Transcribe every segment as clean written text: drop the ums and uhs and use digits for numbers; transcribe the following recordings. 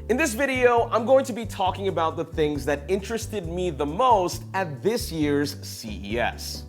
In this video, I'm going to be talking about the things that interested me the most at this year's CES.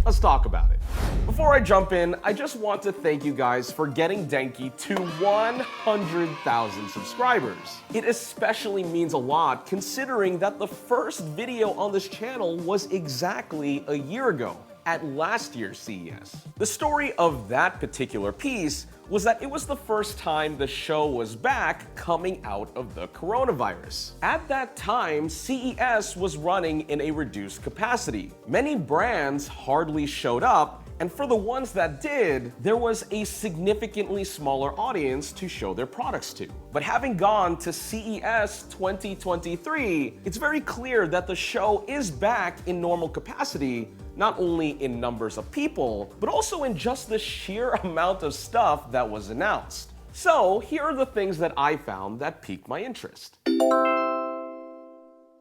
Let's talk about it. Before I jump in, I just want to thank you guys for getting Denki to 100,000 subscribers. It especially means a lot considering that the first video on this channel was exactly a year ago, at last year's CES. The story of that particular piece was that it was the first time the show was back coming out of the coronavirus. At that time, CES was running in a reduced capacity. Many brands hardly showed up, and for the ones that did, there was a significantly smaller audience to show their products to. But having gone to CES 2023, it's very clear that the show is back in normal capacity, not only in numbers of people, but also in just the sheer amount of stuff that was announced. So here are the things that I found that piqued my interest.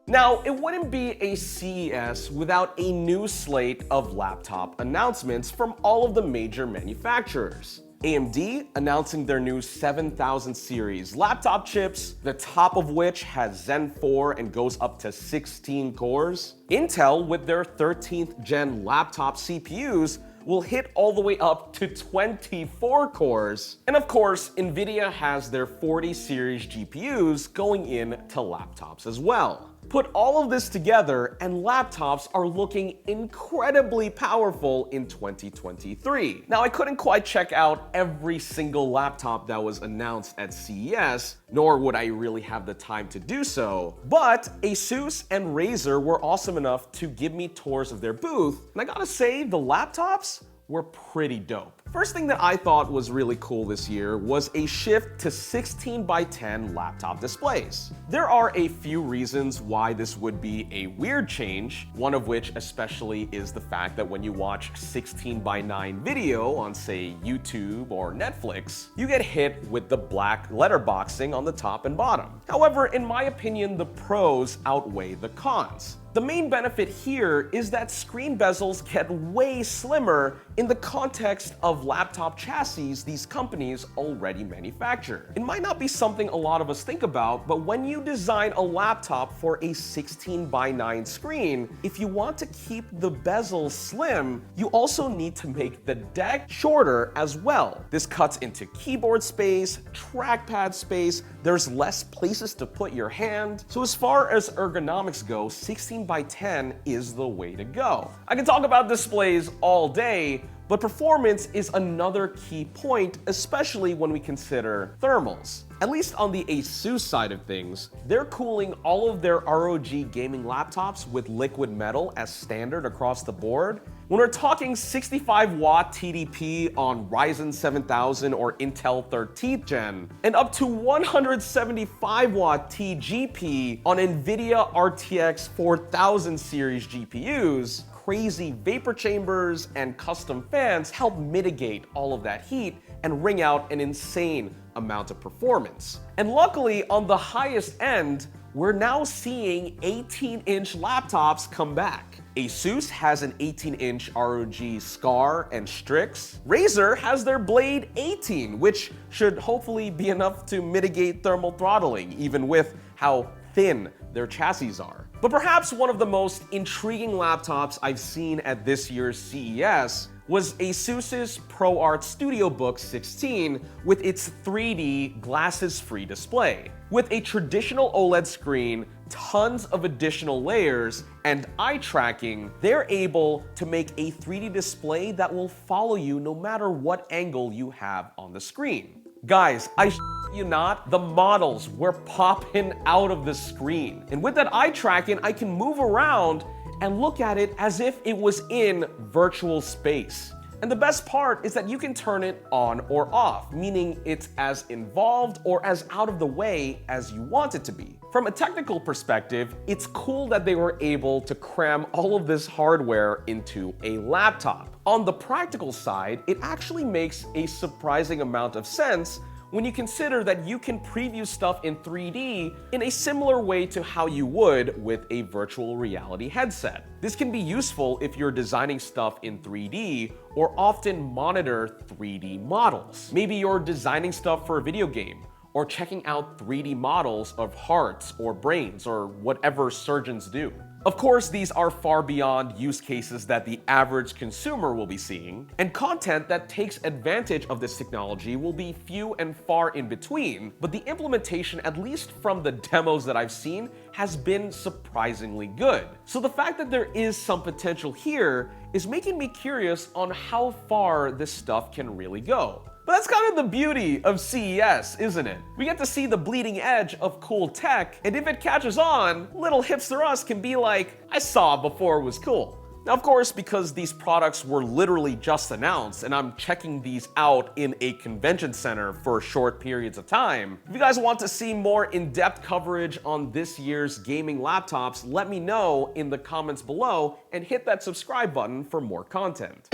Now, it wouldn't be a CES without a new slate of laptop announcements from all of the major manufacturers. AMD announcing their new 7000 series laptop chips, the top of which has Zen 4 and goes up to 16 cores. Intel with their 13th gen laptop CPUs will hit all the way up to 24 cores. And of course, NVIDIA has their 40 series GPUs going into laptops as well. Put all of this together and laptops are looking incredibly powerful in 2023. Now, I couldn't quite check out every single laptop that was announced at CES, nor would I really have the time to do so, but ASUS and Razer were awesome enough to give me tours of their booth, and I gotta say, the laptops were pretty dope. First thing that I thought was really cool this year was a shift to 16:10 laptop displays. There are a few reasons why this would be a weird change, one of which especially is the fact that when you watch 16:9 video on, say, YouTube or Netflix, you get hit with the black letterboxing on the top and bottom. However, in my opinion, the pros outweigh the cons. The main benefit here is that screen bezels get way slimmer in the context of laptop chassis these companies already manufacture. It might not be something a lot of us think about, but when you design a laptop for a 16:9 screen, if you want to keep the bezel slim, you also need to make the deck shorter as well. This cuts into keyboard space, trackpad space, there's less places to put your hand. So as far as ergonomics go, 16:10 is the way to go. I can talk about displays all day, but performance is another key point, especially when we consider thermals. At least on the ASUS side of things, they're cooling all of their ROG gaming laptops with liquid metal as standard across the board. When we're talking 65-watt TDP on Ryzen 7000 or Intel 13th gen, and up to 175-watt TGP on NVIDIA RTX 4000 series GPUs, crazy vapor chambers and custom fans help mitigate all of that heat and wring out an insane amount of performance. And luckily, on the highest end, we're now seeing 18-inch laptops come back. ASUS has an 18-inch ROG Scar and Strix. Razer has their Blade 18, which should hopefully be enough to mitigate thermal throttling, even with how thin their chassis are. But perhaps one of the most intriguing laptops I've seen at this year's CES was ASUS's ProArt Studiobook 16 with its 3D glasses-free display. With a traditional OLED screen, tons of additional layers, and eye tracking, they're able to make a 3D display that will follow you no matter what angle you have on the screen. Guys, I you not, the models were popping out of the screen. And with that eye tracking, I can move around and look at it as if it was in virtual space. And the best part is that you can turn it on or off, meaning it's as involved or as out of the way as you want it to be. From a technical perspective, it's cool that they were able to cram all of this hardware into a laptop. On the practical side, it actually makes a surprising amount of sense when you consider that you can preview stuff in 3D in a similar way to how you would with a virtual reality headset. This can be useful if you're designing stuff in 3D or often monitor 3D models. Maybe you're designing stuff for a video game, or checking out 3D models of hearts or brains or whatever surgeons do. Of course, these are far beyond use cases that the average consumer will be seeing, and content that takes advantage of this technology will be few and far in between, but the implementation, at least from the demos that I've seen, has been surprisingly good. So the fact that there is some potential here is making me curious on how far this stuff can really go. But that's kind of the beauty of CES, isn't it? We get to see the bleeding edge of cool tech, and if it catches on, little hipster us can be like, I saw it before it was cool. Now, of course, because these products were literally just announced and I'm checking these out in a convention center for short periods of time, if you guys want to see more in-depth coverage on this year's gaming laptops, let me know in the comments below and hit that subscribe button for more content.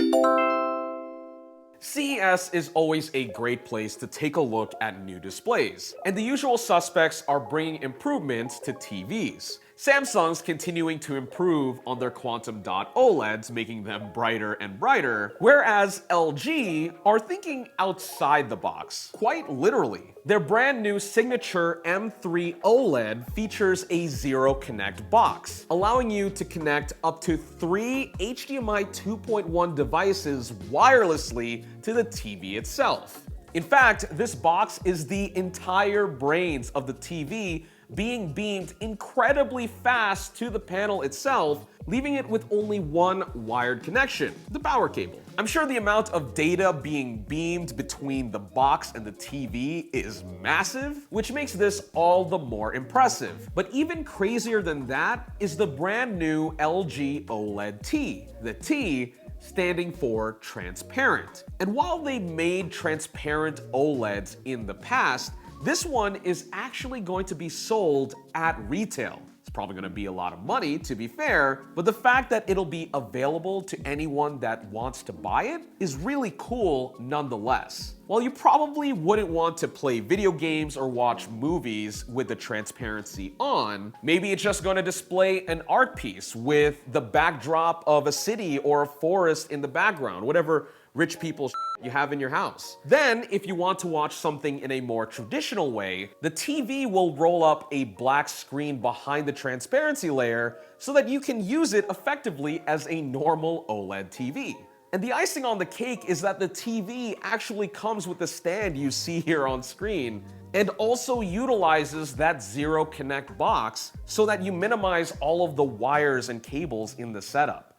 CES is always a great place to take a look at new displays, and the usual suspects are bringing improvements to TVs. Samsung's continuing to improve on their quantum dot OLEDs, making them brighter and brighter, whereas LG are thinking outside the box, quite literally. Their brand new Signature M3 OLED features a Zero Connect box, allowing you to connect up to 3 HDMI 2.1 devices wirelessly to the TV itself. In fact, this box is the entire brains of the TV being beamed incredibly fast to the panel itself, leaving it with only one wired connection, the power cable. I'm sure the amount of data being beamed between the box and the TV is massive, which makes this all the more impressive. But even crazier than that is the brand new LG OLED T, the T standing for transparent. And while they made transparent OLEDs in the past, this one is actually going to be sold at retail. It's probably going to be a lot of money, to be fair, but the fact that it'll be available to anyone that wants to buy it is really cool nonetheless. While you probably wouldn't want to play video games or watch movies with the transparency on, maybe it's just going to display an art piece with the backdrop of a city or a forest in the background, whatever rich people you have in your house. Then, if you want to watch something in a more traditional way, the TV will roll up a black screen behind the transparency layer so that you can use it effectively as a normal OLED TV. And the icing on the cake is that the TV actually comes with the stand you see here on screen, and also utilizes that Zero Connect box so that you minimize all of the wires and cables in the setup.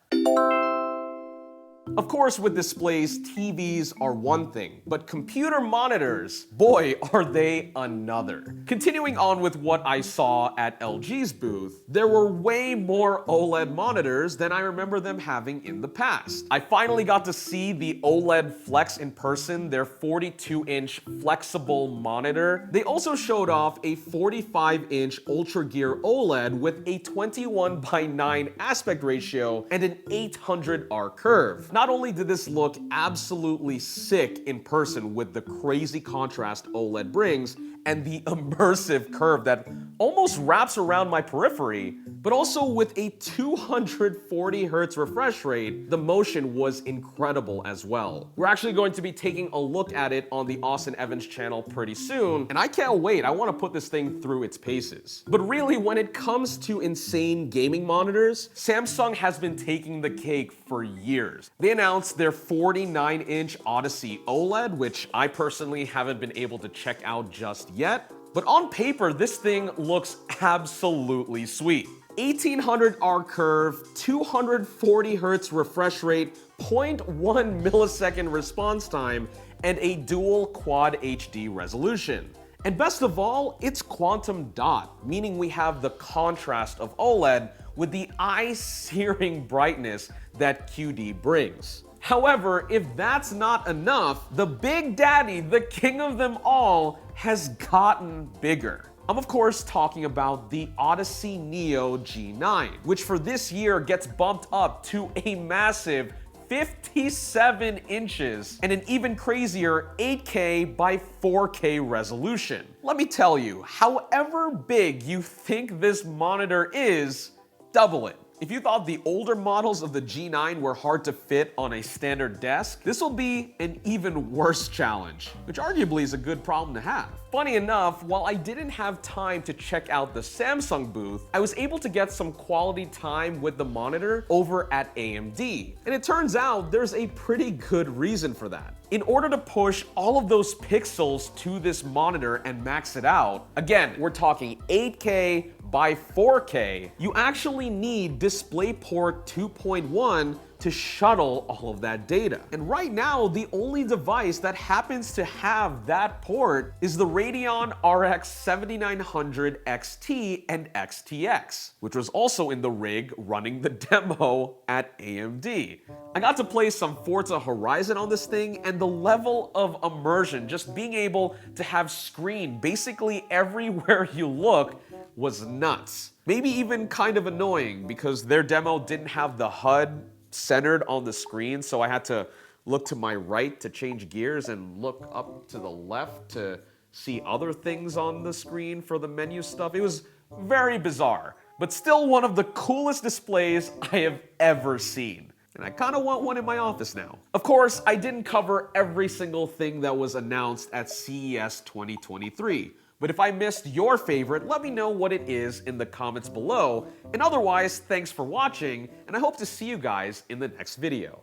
Of course, with displays, TVs are one thing, but computer monitors, boy, are they another. Continuing on with what I saw at LG's booth, there were way more OLED monitors than I remember them having in the past. I finally got to see the OLED Flex in person, their 42-inch flexible monitor. They also showed off a 45-inch Ultragear OLED with a 21:9 aspect ratio and an 800R curve. Not only did this look absolutely sick in person with the crazy contrast OLED brings and the immersive curve that almost wraps around my periphery, but also with a 240 Hz refresh rate, the motion was incredible as well. We're actually going to be taking a look at it on the Austin Evans channel pretty soon, and I can't wait. I want to put this thing through its paces. But really, when it comes to insane gaming monitors, Samsung has been taking the cake for years. They announced their 49-inch Odyssey OLED, which I personally haven't been able to check out just yet. But on paper, this thing looks absolutely sweet. 1800R curve, 240 Hz refresh rate, 0.1 millisecond response time, and a dual quad HD resolution. And best of all, it's quantum dot, meaning we have the contrast of OLED with the eye-searing brightness that QD brings. However, if that's not enough, the big daddy, the king of them all, has gotten bigger. I'm of course talking about the Odyssey Neo G9, which for this year gets bumped up to a massive 57 inches and an even crazier 8K by 4K resolution. Let me tell you, however big you think this monitor is, double it. If you thought the older models of the G9 were hard to fit on a standard desk, this will be an even worse challenge, which arguably is a good problem to have. Funny enough, while I didn't have time to check out the Samsung booth, I was able to get some quality time with the monitor over at AMD. And it turns out there's a pretty good reason for that. In order to push all of those pixels to this monitor and max it out, again, we're talking 8K by 4K, you actually need DisplayPort 2.1 to shuttle all of that data. And right now, the only device that happens to have that port is the Radeon RX 7900 XT and XTX, which was also in the rig running the demo at AMD. I got to play some Forza Horizon on this thing, and the level of immersion, just being able to have screen basically everywhere you look, was nuts. Maybe even kind of annoying because their demo didn't have the HUD centered on the screen, so I had to look to my right to change gears and look up to the left to see other things on the screen for the menu stuff. It was very bizarre, but still one of the coolest displays I have ever seen. And I kind of want one in my office now. Of course, I didn't cover every single thing that was announced at CES 2023. But if I missed your favorite, let me know what it is in the comments below. And otherwise, thanks for watching, and I hope to see you guys in the next video.